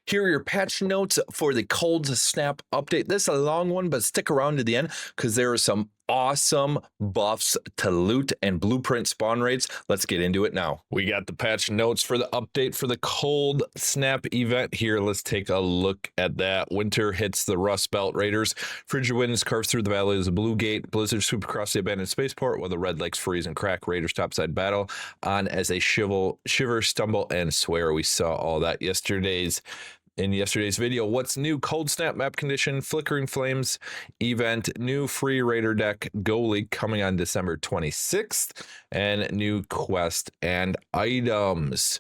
Here are your patch notes for the Cold Snap update. This is a long one, but stick around to the end because there are some awesome buffs to loot and blueprint spawn rates. Let's get into it now. We got the patch notes for the update for the Cold Snap event here. Let's take a look at that. Winter hits the Rust Belt Raiders. Frigid winds carve through the valleys of Blue Gate. Blizzard swoop across the abandoned spaceport while the Red Lakes freeze and crack. Raiders topside battle on as they shiver, stumble, and swear. We saw all that in yesterday's video. What's new? Cold Snap map condition, Flickering Flames event, new free Raider deck goalie coming on December 26th, and new quest and items.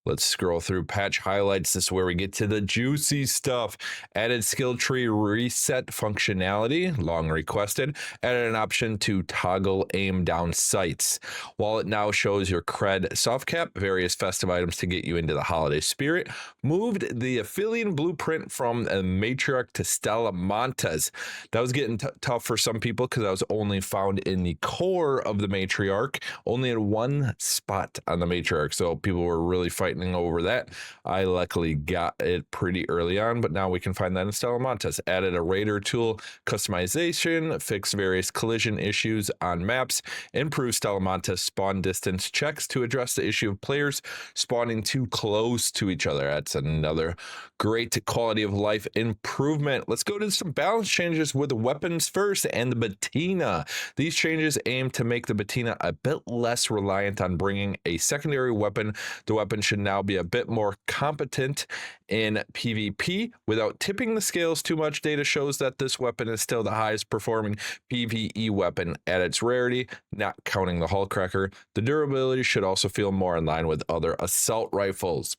Let's scroll through patch highlights. This is where we get to the juicy stuff. Added skill tree reset functionality, long requested. Added an option to toggle aim down sights. Wallet now shows your Cred soft cap, various festive items to get you into the holiday spirit. Moved the Aphelion blueprint from a Matriarch to Stella Montis. That was getting tough for some people because that was only found in the core of the Matriarch, only in one spot on the Matriarch. So people were really fighting over that. I luckily got it pretty early on, but now we can find that in Stella Montis. Added a Raider tool customization, fixed various collision issues on maps, improved Stella Montis spawn distance checks to address the issue of players spawning too close to each other. That's another great quality of life improvement. Let's go to some balance changes with the weapons first and the Bettina. These changes aim to make the Bettina a bit less reliant on bringing a secondary weapon. The weapon should now be a bit more competent in PvP without tipping the scales too much. Data shows that this weapon is still the highest performing PvE weapon at its rarity, not counting the Hullcracker. The durability should also feel more in line with other assault rifles.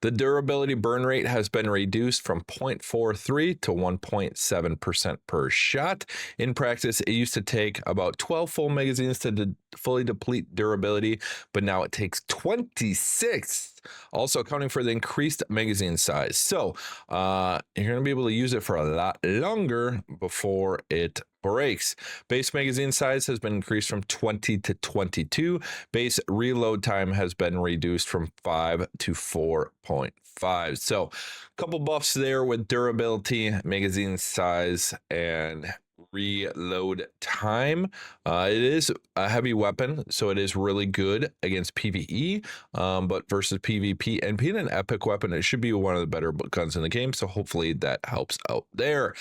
The durability burn rate has been reduced from 0.43 to 1.7% per shot. In practice, it used to take about 12 full magazines to fully deplete durability, but now it takes 26, also accounting for the increased magazine size. So you're going to be able to use it for a lot longer before it breaks. Base magazine size has been increased from 20 to 22. Base reload time has been reduced from 5 to 4.5. So a couple buffs there with durability, magazine size, and reload time. It is a heavy weapon, so it is really good against PvE, but versus PvP and being an epic weapon, it should be one of the better guns in the game, so hopefully that helps out there.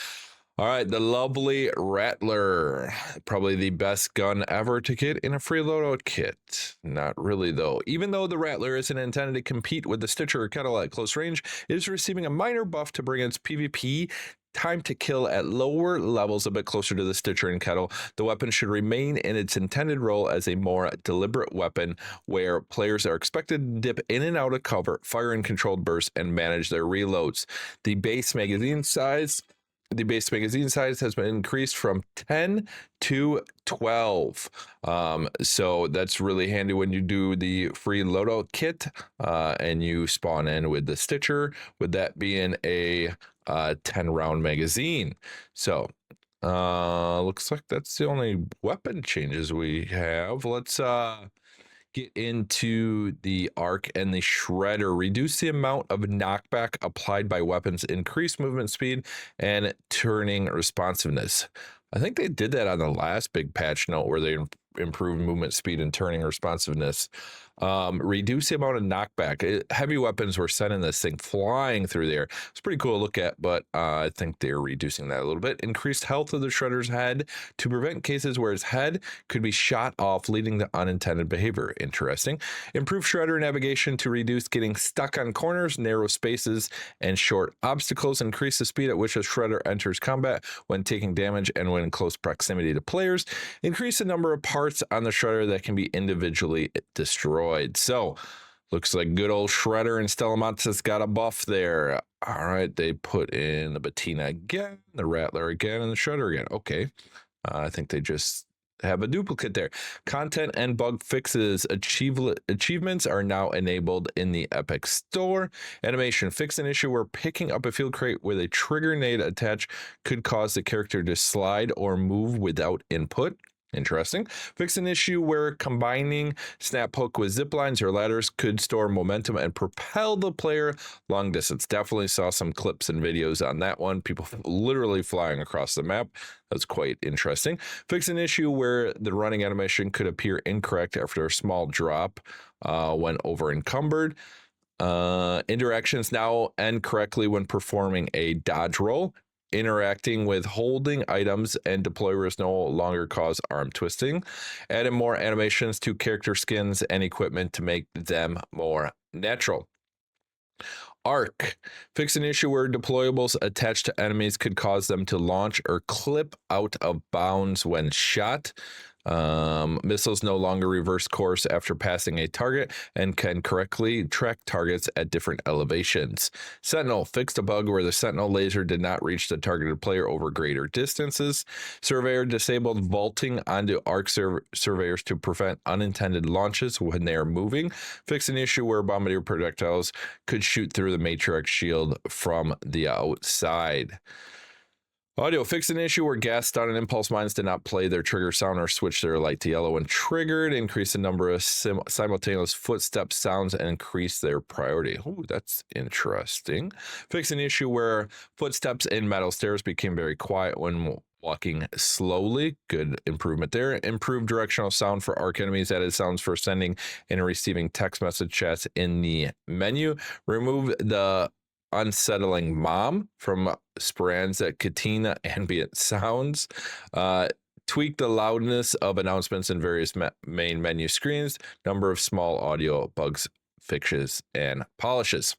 All right, the lovely Rattler, probably the best gun ever to get in a free loadout kit. Not really, though. Even though the Rattler isn't intended to compete with the Stitcher or Kettle at close range, it is receiving a minor buff to bring its PvP time to kill at lower levels, a bit closer to the Stitcher and Kettle. The weapon should remain in its intended role as a more deliberate weapon where players are expected to dip in and out of cover, fire in controlled bursts, and manage their reloads. The base magazine size has been increased from 10 to 12. So that's really handy when you do the free loadout kit and you spawn in with the Stitcher, with that being a 10 round magazine. So looks like that's the only weapon changes we have. Let's get into the arc and the shredder. Reduce the amount of knockback applied by weapons, increase movement speed and turning responsiveness. I think they did that on the last big patch note where they improved movement speed and turning responsiveness. Reduce the amount of knockback. Heavy weapons were sending this thing flying through there. It's pretty cool to look at, but I think they're reducing that a little bit. Increased health of the shredder's head to prevent cases where his head could be shot off, leading to unintended behavior. Interesting. Improve shredder navigation to reduce getting stuck on corners, narrow spaces, and short obstacles. Increase the speed at which a shredder enters combat when taking damage and when in close proximity to players. Increase the number of parts on the shredder that can be individually destroyed. So looks like good old Shredder and Stella Montis got a buff there. All right, they put in the Bettina again, the Rattler again, and the Shredder again. Okay, I think they just have a duplicate there. Content and bug fixes achievements are now enabled in the Epic Store. Animation: fix an issue where picking up a field crate with a trigger nade attached could cause the character to slide or move without input. Interesting. Fix an issue where combining snap hook with zip lines or ladders could store momentum and propel the player long distance. Definitely saw some clips and videos on that one. People literally flying across the map. That's quite interesting. Fix an issue where the running animation could appear incorrect after a small drop when over encumbered. Interactions now end correctly when performing a dodge roll. Interacting with holding items and deployers no longer cause arm twisting. Added more animations to character skins and equipment to make them more natural. Arc. Fix an issue where deployables attached to enemies could cause them to launch or clip out of bounds when shot. Missiles no longer reverse course after passing a target and can correctly track targets at different elevations. Sentinel fixed a bug where the Sentinel laser did not reach the targeted player over greater distances. Surveyor disabled vaulting onto arc surveyors to prevent unintended launches when they are moving. Fixed an issue where bombardier projectiles could shoot through the Matriarch shield from the outside. Audio fixed an issue where gas stun and impulse mines did not play their trigger sound or switch their light to yellow when triggered. Increase the number of simultaneous footstep sounds and increase their priority. Oh, that's interesting. Fix an issue where footsteps in metal stairs became very quiet when walking slowly. Good improvement there. Improved directional sound for arc enemies. Added sounds for sending and receiving text message chats in the menu. Remove the unsettling mom from Speranza Katina ambient sounds. Tweak the loudness of announcements in various main menu screens. Number of small audio bugs, fixes, and polishes.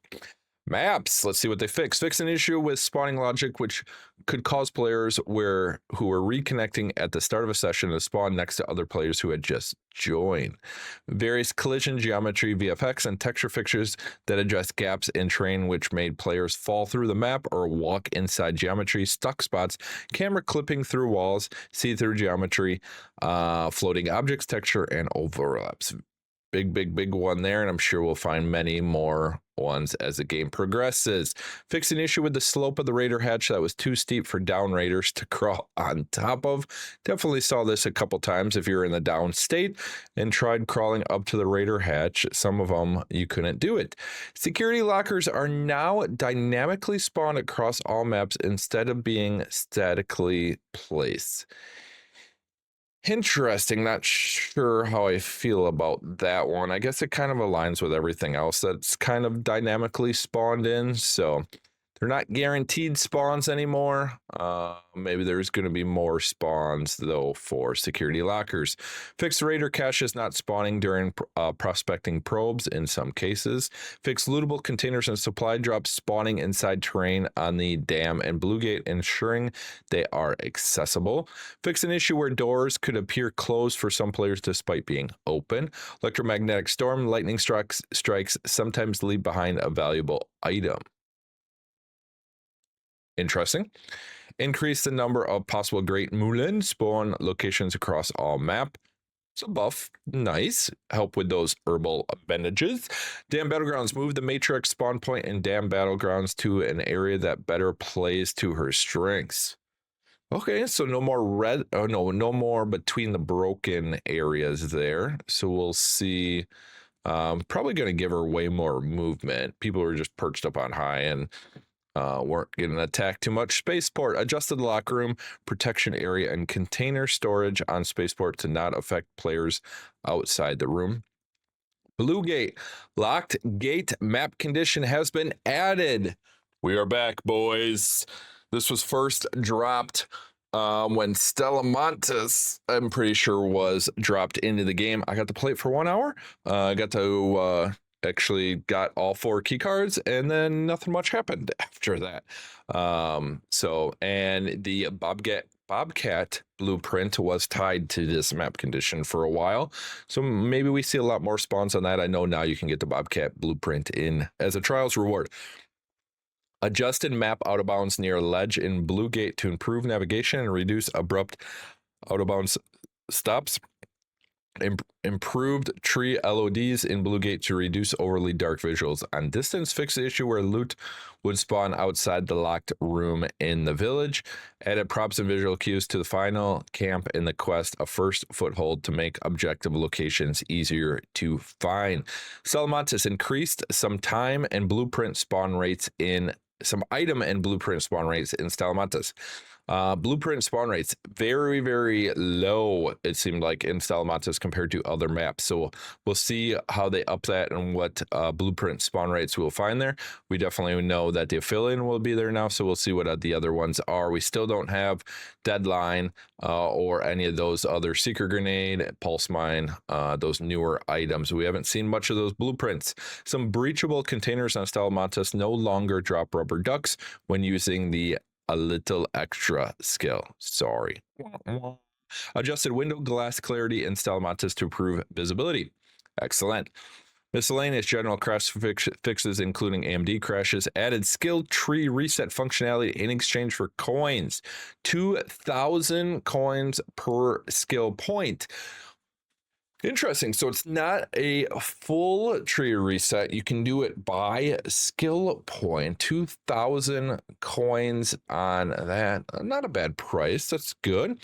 Maps. Let's see what they fix. Fix an issue with spawning logic, which could cause players who were reconnecting at the start of a session to spawn next to other players who had just joined. Various collision geometry, VFX, and texture fixtures that address gaps in terrain which made players fall through the map or walk inside geometry, stuck spots, camera clipping through walls, see-through geometry, floating objects, texture, and overlaps. Big one there, and I'm sure we'll find many more ones as the game progresses. Fix an issue with the slope of the raider hatch that was too steep for down raiders to crawl on top of. Definitely saw this a couple times if you're in the down state and tried crawling up to the raider hatch. Some of them you couldn't do it. Security lockers are now dynamically spawned across all maps instead of being statically placed. Interesting. Not sure how I feel about that one. I guess it kind of aligns with everything else that's kind of dynamically spawned in. So they're not guaranteed spawns anymore. Maybe there's going to be more spawns, though, for security lockers. Fix raider caches not spawning during prospecting probes in some cases. Fix lootable containers and supply drops spawning inside terrain on the dam and blue gate, ensuring they are accessible. Fix an issue where doors could appear closed for some players despite being open. Electromagnetic storm, lightning strikes sometimes leave behind a valuable item. Interesting. Increase the number of possible Great Moulin spawn locations across all map. It's a buff. Nice. Help with those herbal bandages. Dam Battlegrounds. Move the Matriarch spawn point in Dam Battlegrounds to an area that better plays to her strengths. Okay, so no more no more between the broken areas there. So we'll see. Probably going to give her way more movement. People are just perched up on high and weren't getting attacked too much. Spaceport. Adjusted the locker room, protection area, and container storage on Spaceport to not affect players outside the room. Blue Gate. Locked gate map condition has been added. We are back, boys. This was first dropped when Stella Montis, I'm pretty sure, was dropped into the game. I got to play it for 1 hour. I got to actually got all 4 key cards, and then nothing much happened after that. And the Bobcat blueprint was tied to this map condition for a while, so maybe we see a lot more spawns on that. I know now you can get the Bobcat blueprint in as a trials reward. Adjusted map out of bounds near ledge in Blue Gate to improve navigation and reduce abrupt out of bounds stops. Improved tree LODs in Blue Gate to reduce overly dark visuals on distance. Fix the issue where loot would spawn outside the locked room in the village. Added props and visual cues to the final camp in the quest, a first foothold to make objective locations easier to find. Stella Montis increased some time and blueprint spawn rates in some item and blueprint spawn rates in Stella Montis. Blueprint spawn rates very, very low, it seemed like, in Stella Montis compared to other maps. So we'll see how they up that and what blueprint spawn rates we'll find there. We definitely know that the Aphelion will be there now, so we'll see what the other ones are. We still don't have Deadline or any of those other Seeker Grenade, Pulse Mine, those newer items. We haven't seen much of those blueprints. Some breachable containers on Stella Montis no longer drop rubber ducks when using the a little extra skill. Sorry. Adjusted window glass clarity in Stella Montis to improve visibility. Excellent. Miscellaneous general crash fixes, including AMD crashes. Added skill tree reset functionality in exchange for coins. 2,000 coins per skill point. Interesting. So it's not a full tree reset. You can do it by skill point. 2,000 coins on that. Not a bad price. That's good.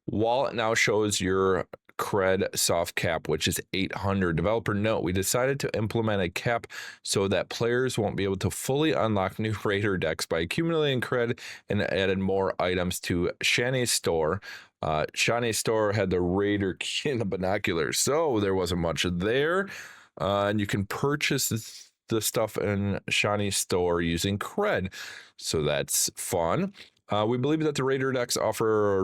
Wallet now shows your Cred soft cap, which is 800. Developer note, we decided to implement a cap so that players won't be able to fully unlock new Raider decks by accumulating Cred, and added more items to Shani's store. Shani's store had the Raider key and the binoculars, so there wasn't much there. And you can purchase the stuff in Shani's store using Cred, so that's fun. We believe that the Raider decks offer a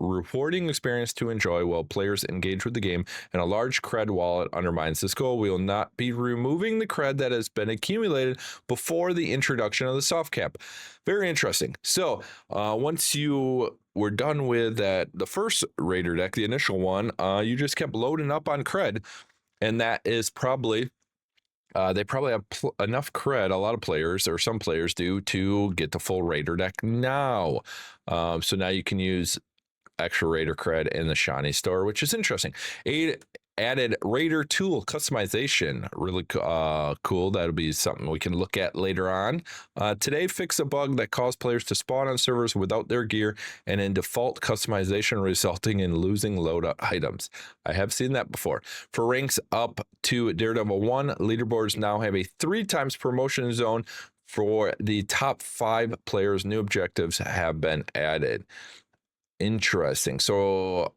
rewarding experience to enjoy while players engage with the game, and a large Cred wallet undermines this goal. We will not be removing the Cred that has been accumulated before the introduction of the soft cap. Very interesting. So once you were done with the first Raider deck, the initial one, you just kept loading up on Cred, and that is probably they probably have enough Cred, a lot of players, or some players do, to get the full Raider deck now. So now you can use extra Raider Cred in the Shani store, which is interesting. Added Raider tool customization, really cool. That'll be something we can look at later on. Today, fix a bug that caused players to spawn on servers without their gear and in default customization, resulting in losing loadout items. I have seen that before. For ranks up to Daredevil 1, leaderboards now have a 3 times promotion zone for the top 5 players. New objectives have been added. Interesting. So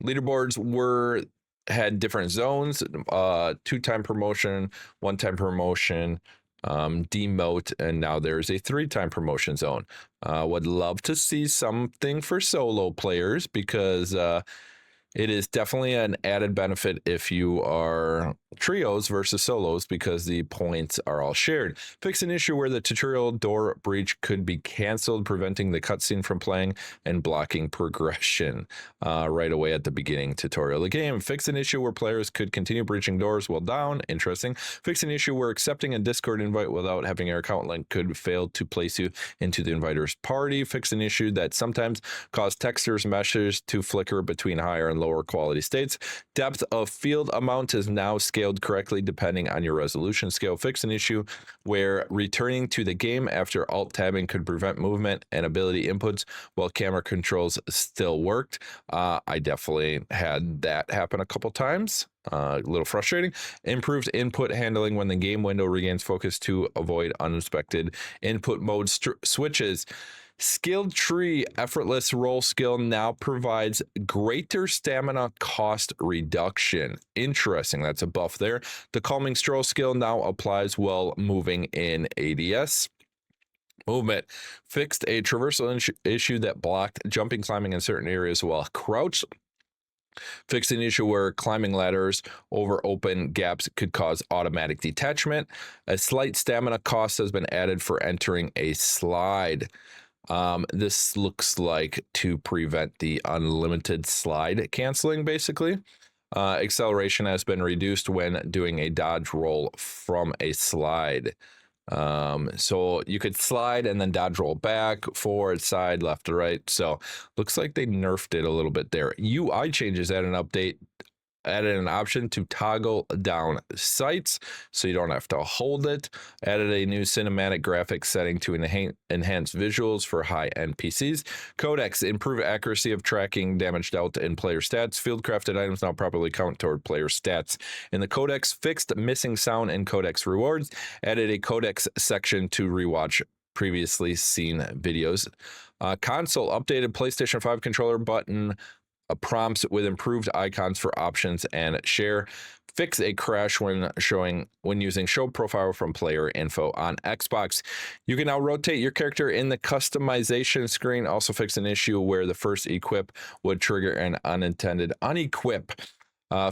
leaderboards had different zones, 2-time promotion, 1-time promotion, demote, and now there's a 3-time promotion zone. Would love to see something for solo players, because it is definitely an added benefit if you are trios versus solos, because the points are all shared. Fix an issue where the tutorial door breach could be canceled, preventing the cutscene from playing and blocking progression right away at the beginning tutorial of the game. Fix an issue where players could continue breaching doors while down. Interesting. Fix an issue where accepting a Discord invite without having your account link could fail to place you into the inviter's party. Fix an issue that sometimes caused textures meshes to flicker between higher and lower quality states. Depth of field amount is now scaled correctly depending on your resolution scale. Fix an issue where returning to the game after alt tabbing could prevent movement and ability inputs while camera controls still worked. I definitely had that happen a couple times. A little frustrating. Improved input handling when the game window regains focus to avoid unexpected input mode switches. Skilled tree effortless roll skill now provides greater stamina cost reduction. Interesting. That's a buff there. The calming stroll skill now applies while moving in ADS. Movement fixed a traversal issue that blocked jumping, climbing in certain areas while crouched. Fixed an issue where climbing ladders over open gaps could cause automatic detachment. A slight stamina cost has been added for entering a slide. This looks like to prevent the unlimited slide canceling, basically. Acceleration has been reduced when doing a dodge roll from a slide. So you could slide and then dodge roll back, forward, side, left to right. So looks like they nerfed it a little bit there. UI changes at an update added an option to toggle down sights so you don't have to hold it. Added a new cinematic graphics setting to enhance visuals for high-end PCs. Codex, improve accuracy of tracking damage dealt in player stats. Field-crafted items now properly count toward player stats. In the Codex, fixed missing sound and Codex rewards. Added a Codex section to rewatch previously seen videos. Console, updated PlayStation 5 controller button prompts with improved icons for options and share. Fix a crash when using show profile from player info on Xbox. You can now rotate your character in the customization screen. Also fix an issue where the first equip would trigger an unintended unequip.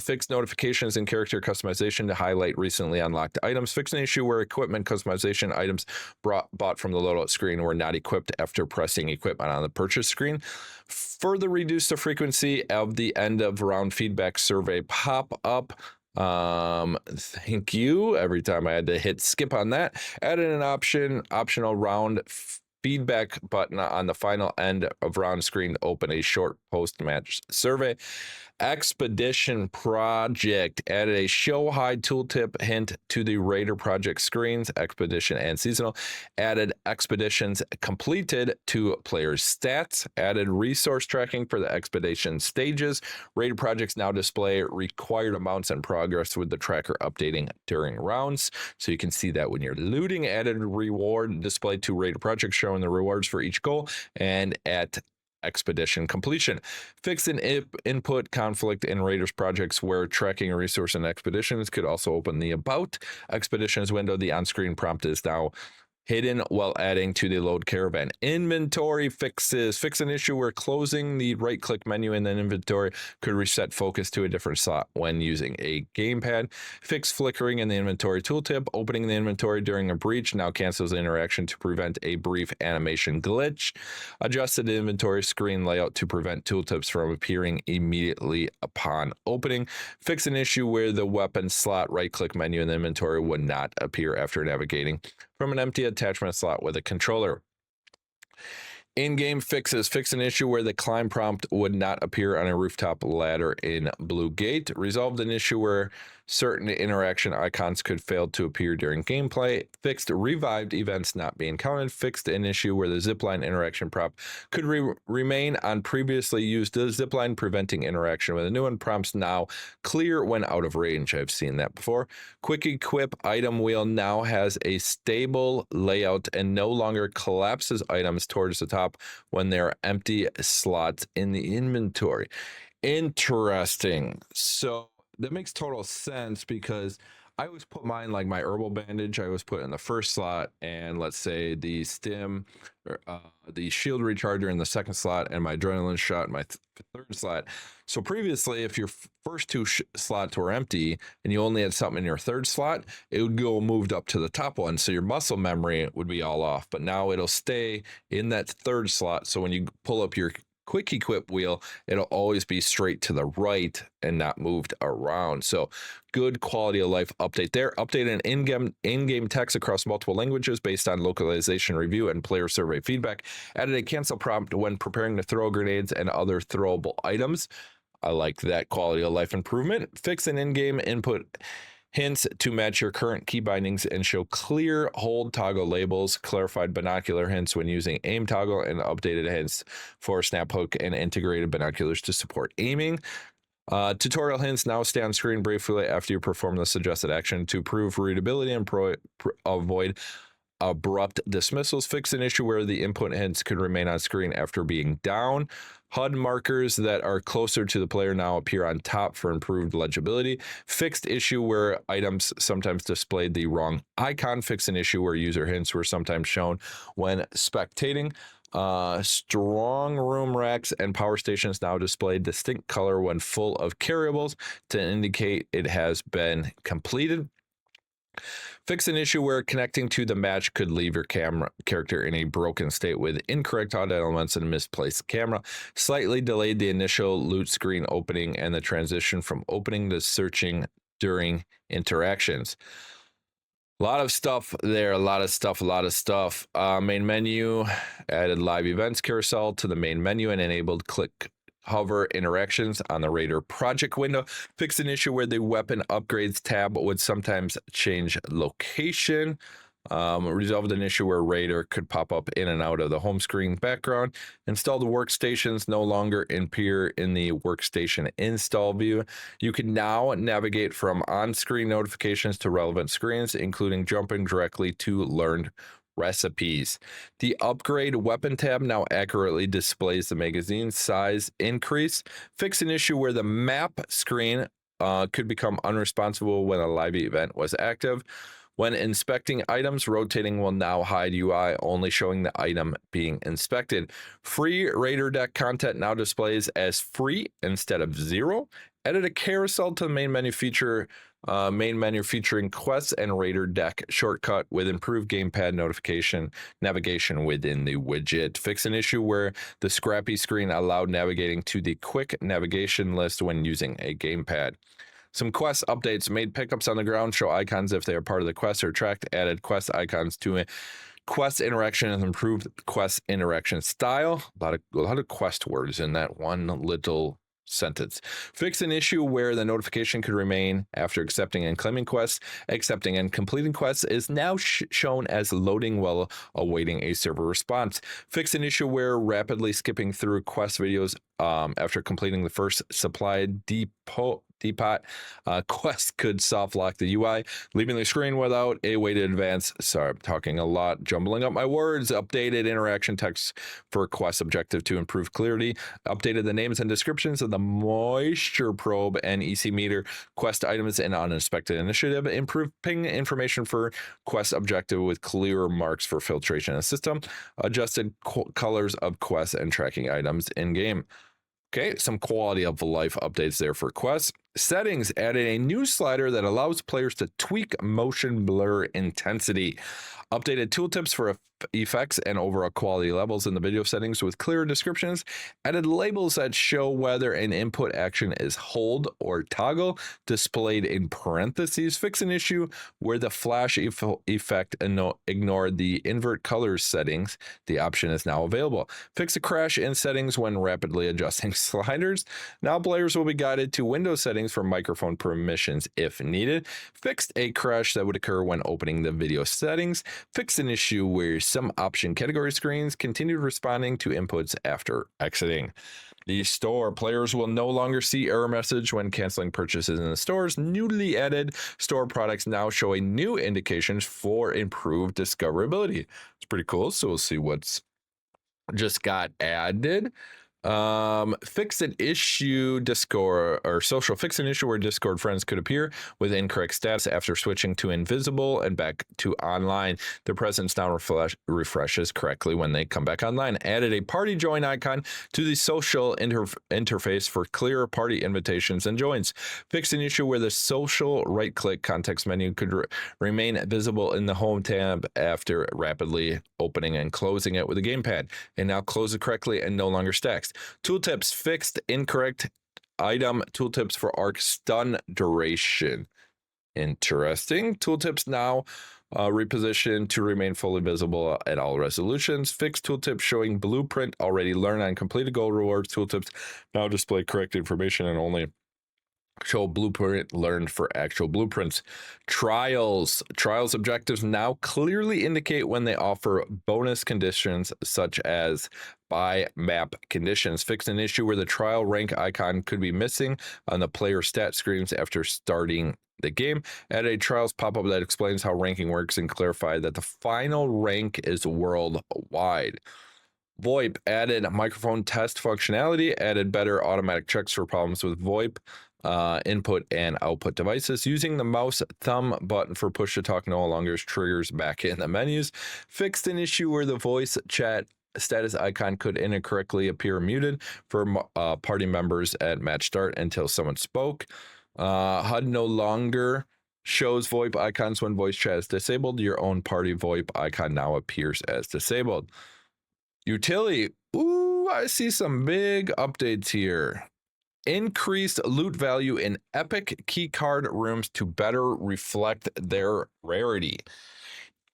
Fix notifications in character customization to highlight recently unlocked items. Fix an issue where equipment customization items bought from the loadout screen were not equipped after pressing equipment on the purchase screen. Further reduce the frequency of the end of round feedback survey pop-up. Thank you. Every time I had to hit skip on that. Added an optional round feedback button on the final end of round screen to open a short post-match survey. Expedition Project added a show hide tooltip hint to the Raider Project screens, Expedition and Seasonal. Added expeditions completed to players' stats. Added resource tracking for the expedition stages. Raider Projects now display required amounts and progress with the tracker updating during rounds. So you can see that when you're looting. Added reward display to Raider Projects showing the rewards for each goal and at expedition completion. Fix an input conflict in Raiders projects where tracking a resource in expeditions could also open the About Expeditions window. The on-screen prompt is now hidden while adding to the load caravan. Inventory fixes. Fix an issue where closing the right-click menu in an inventory could reset focus to a different slot when using a gamepad. Fix flickering in the inventory tooltip. Opening the inventory during a breach now cancels the interaction to prevent a brief animation glitch. Adjusted the inventory screen layout to prevent tooltips from appearing immediately upon opening. Fix an issue where the weapon slot right-click menu in the inventory would not appear after navigating from an empty attachment slot with a controller. In-game fixes. Fix an issue where the climb prompt would not appear on a rooftop ladder in Blue Gate. Resolved an issue where certain interaction icons could fail to appear during gameplay. Fixed revived events not being counted. Fixed an issue where the zipline interaction prop could remain on previously used zipline, preventing interaction with a new one. Prompts now clear when out of range. I've seen that before. Quick equip item wheel now has a stable layout and no longer collapses items towards the top when there are empty slots in the inventory. Interesting. So that makes total sense because I always put mine, like my herbal bandage, I always put in the first slot, and let's say the stim, the shield recharger in the second slot, and my adrenaline shot in my third slot. So previously, if your first two slots were empty and you only had something in your third slot, it would go moved up to the top one. So your muscle memory would be all off, but now it'll stay in that third slot. So when you pull up your quick equip wheel, it'll always be straight to the right and not moved around. So good quality of life update there. Updated in-game text across multiple languages based on localization review and player survey feedback. Added a cancel prompt when preparing to throw grenades and other throwable items. I like that quality of life improvement. Fix an in-game input hints to match your current key bindings and show clear hold toggle labels, clarified binocular hints when using aim toggle, and updated hints for snap hook and integrated binoculars to support aiming. Tutorial hints now stay on screen briefly after you perform the suggested action to prove readability and avoid abrupt dismissals. Fix an issue where the input hints could remain on screen after being down. HUD markers that are closer to the player now appear on top for improved legibility. Fixed issue where items sometimes displayed the wrong icon. Fix an issue where user hints were sometimes shown when spectating. Strong room racks and power stations now display distinct color when full of carryables to indicate it has been completed. Fix an issue where connecting to the match could leave your character in a broken state with incorrect HUD elements and a misplaced camera. Slightly delayed the initial loot screen opening and the transition from opening to searching during interactions. A lot of stuff there, a lot of stuff. Main menu, added live events carousel to the main menu and enabled click hover interactions on the Raider project window. Fix an issue where the weapon upgrades tab would sometimes change location. Resolved an issue where Raider could pop up in and out of the home screen background. Installed workstations no longer appear in the workstation install view. You can now navigate from on-screen notifications to relevant screens, including jumping directly to learned recipes. The upgrade weapon tab now accurately displays the magazine size increase. Fix an issue where the map screen could become unresponsive when a live event was active. When inspecting items, rotating will now hide UI, only showing the item being inspected. Free Raider deck content now displays as free instead of 0. Added a carousel to the main menu featuring quests and Raider deck shortcut with improved gamepad navigation within the widget. Fix an issue where the scrappy screen allowed navigating to the quick navigation list when using a gamepad. Some quest updates made pickups on the ground show icons if they are part of the quest or tracked, added quest icons to quest interaction and improved quest interaction style. A lot of quest words in that one little sentence. Fix an issue where the notification could remain after accepting and claiming quests. Accepting and completing quests is now shown as loading while awaiting a server response. Fix an issue where rapidly skipping through quest videos after completing the first supply depot quest could soft lock the UI, leaving the screen without a way to advance. Sorry, I'm talking a lot, jumbling up my words. Updated interaction text for quest objective to improve clarity. Updated the names and descriptions of the moisture probe and EC meter quest items in uninspected initiative. Improved ping information for quest objective with clearer marks for filtration in the system. Adjusted colors of quests and tracking items in game. Okay, some quality of life updates there for quests. Settings added a new slider that allows players to tweak motion blur intensity. Updated tooltips for effects and overall quality levels in the video settings with clearer descriptions. Added labels that show whether an input action is hold or toggle, displayed in parentheses. Fix an issue where the flash effect ignored the invert colors settings. The option is now available. Fix a crash in settings when rapidly adjusting sliders. Now players will be guided to Windows settings for microphone permissions if needed. Fixed a crash that would occur when opening the video settings. Fixed an issue where some option category screens continued responding to inputs after exiting the store. Players will no longer see error message when canceling purchases in the stores. Newly added store products now showing new indications for improved discoverability. It's pretty cool. So we'll see what's just got added. Fix an issue Discord or social. Fix an issue where Discord friends could appear with incorrect status after switching to invisible and back to online. Their presence now refreshes correctly when they come back online. Added a party join icon to the social interface for clear party invitations and joins. Fix an issue where the social right-click context menu could remain visible in the home tab after rapidly opening and closing it with a gamepad, and now close it correctly and no longer stacks. Tooltips fixed incorrect item tooltips for arc stun duration. Interesting. Tooltips now repositioned to remain fully visible at all resolutions. Fixed tooltips showing blueprint already learned on completed goal rewards. Tooltips now display correct information and only show blueprint learned for actual blueprints. Trials objectives now clearly indicate when they offer bonus conditions such as by map conditions. Fix an issue where the trial rank icon could be missing on the player stat screens after starting the game. Add a trials pop-up that explains how ranking works and clarify that the final rank is worldwide. VoIP added microphone test functionality, added better automatic checks for problems with VoIP input and output devices. Using the mouse thumb button for push to talk no longer triggers back in the menus. Fixed an issue where the voice chat status icon could incorrectly appear muted for party members at match start until someone spoke. HUD no longer shows VoIP icons when voice chat is disabled. Your own party VoIP icon now appears as disabled. Utility. Ooh, I see some big updates here. Increased loot value in epic keycard rooms to better reflect their rarity.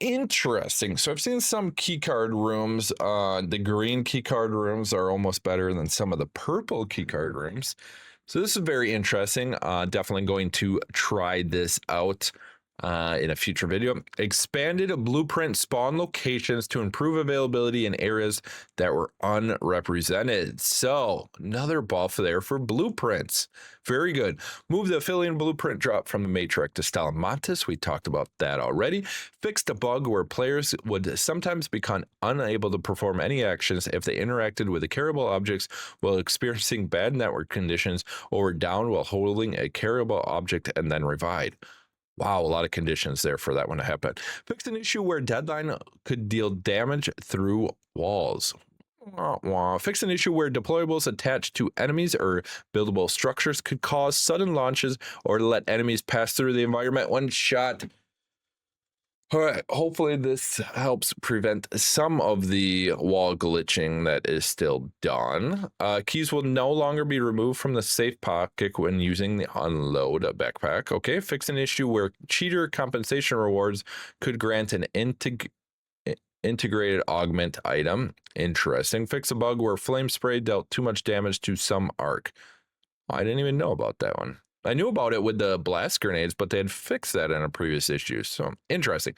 Interesting. So I've seen some keycard rooms. The green keycard rooms are almost better than some of the purple keycard rooms. So this is very interesting. Definitely going to try this out in a future video. Expanded blueprint spawn locations to improve availability in areas that were unrepresented. So another buff there for blueprints. Very good. Move the Aphelion blueprint drop from the Matriarch to Stella Montis. We talked about that already. Fixed a bug where players would sometimes become unable to perform any actions if they interacted with the carryable objects while experiencing bad network conditions or were down while holding a carryable object and then revived. Wow, a lot of conditions there for that one to happen. Fixed an issue where Deadline could deal damage through walls. Fix an issue where deployables attached to enemies or buildable structures could cause sudden launches or let enemies pass through the environment one shot. All right, hopefully this helps prevent some of the wall glitching that is still done. Keys will no longer be removed from the safe pocket when using the unload backpack. Okay, fix an issue where cheater compensation rewards could grant an integrated augment item. Interesting. Fix a bug where flame spray dealt too much damage to some arc. I didn't even know about that one. I knew about it with the blast grenades, but they had fixed that in a previous issue. So interesting.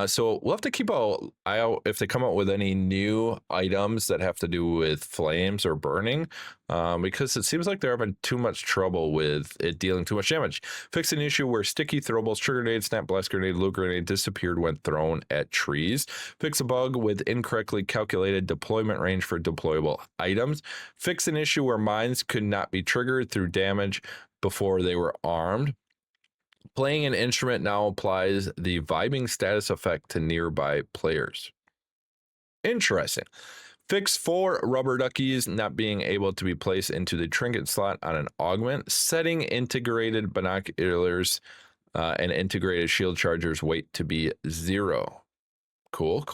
So we'll have to keep an eye out if they come out with any new items that have to do with flames or burning, because it seems like they're having too much trouble with it dealing too much damage. Fix an issue where sticky throwables, trigger grenade, snap blast grenade, loot grenade disappeared when thrown at trees. Fix a bug with incorrectly calculated deployment range for deployable items. Fix an issue where mines could not be triggered through damage before they were armed. Playing an instrument now applies the vibing status effect to nearby players. Interesting. Fix 4 rubber duckies not being able to be placed into the trinket slot on an augment. Setting integrated binoculars and integrated shield chargers weight to be 0. Cool.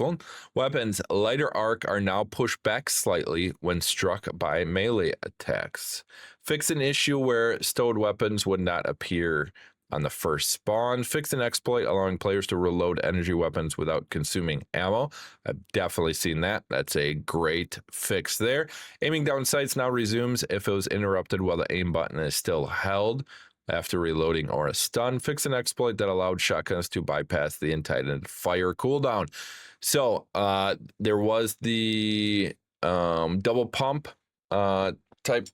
Weapons, lighter arc are now pushed back slightly when struck by melee attacks. Fix an issue where stowed weapons would not appear on the first spawn. Fix an exploit allowing players to reload energy weapons without consuming ammo. I've definitely seen that. That's a great fix there. Aiming down sights now resumes if it was interrupted while the aim button is still held after reloading or a stun. Fix an exploit that allowed shotguns to bypass the intended fire cooldown. So there was the double pump type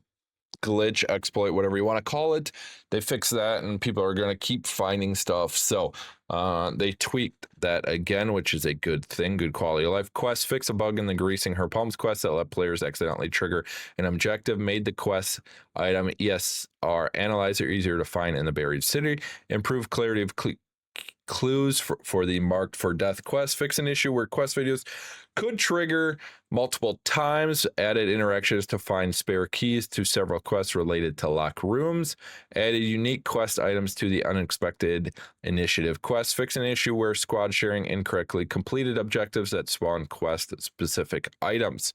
glitch, exploit, whatever you want to call it. They fixed that and people are going to keep finding stuff. So they tweaked that again, which is a good thing, good quality of life. Quest, fix a bug in the greasing her palms quest that let players accidentally trigger an objective. Made the quest item ESR analyzer easier to find in the buried city. Improve clarity of clues for the marked for death quest. Fix an issue where quest videos could trigger multiple times. Added interactions to find spare keys to several quests related to locked rooms. Added unique quest items to the unexpected initiative quest. Fix an issue where squad sharing incorrectly completed objectives that spawn quest specific items.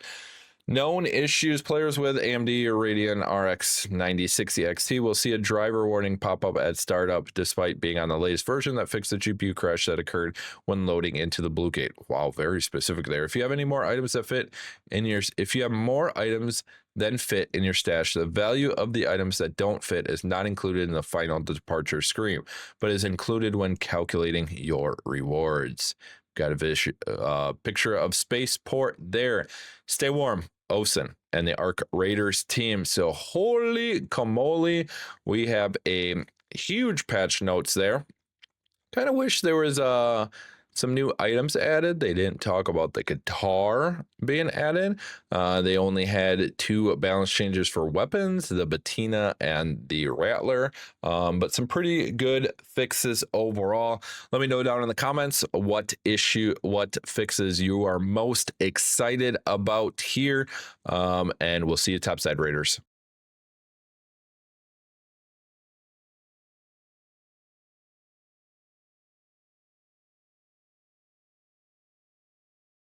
Known issues, players with AMD or Radeon RX 9060 XT will see a driver warning pop up at startup despite being on the latest version that fixed the GPU crash that occurred when loading into the Blue Gate. Wow, very specific there. If you have any more items that fit in your, if you have more items than fit in your stash, the value of the items that don't fit is not included in the final departure screen, but is included when calculating your rewards. Got a picture of Spaceport there. Stay warm, Osen and the Arc Raiders team. So holy camole, we have a huge patch notes there. Kind of wish there was some new items added. They didn't talk about the guitar being added. They only had 2 balance changes for weapons, the Bettina and the Rattler, but some pretty good fixes overall. Let me know down in the comments what fixes you are most excited about here, and we'll see you topside Raiders.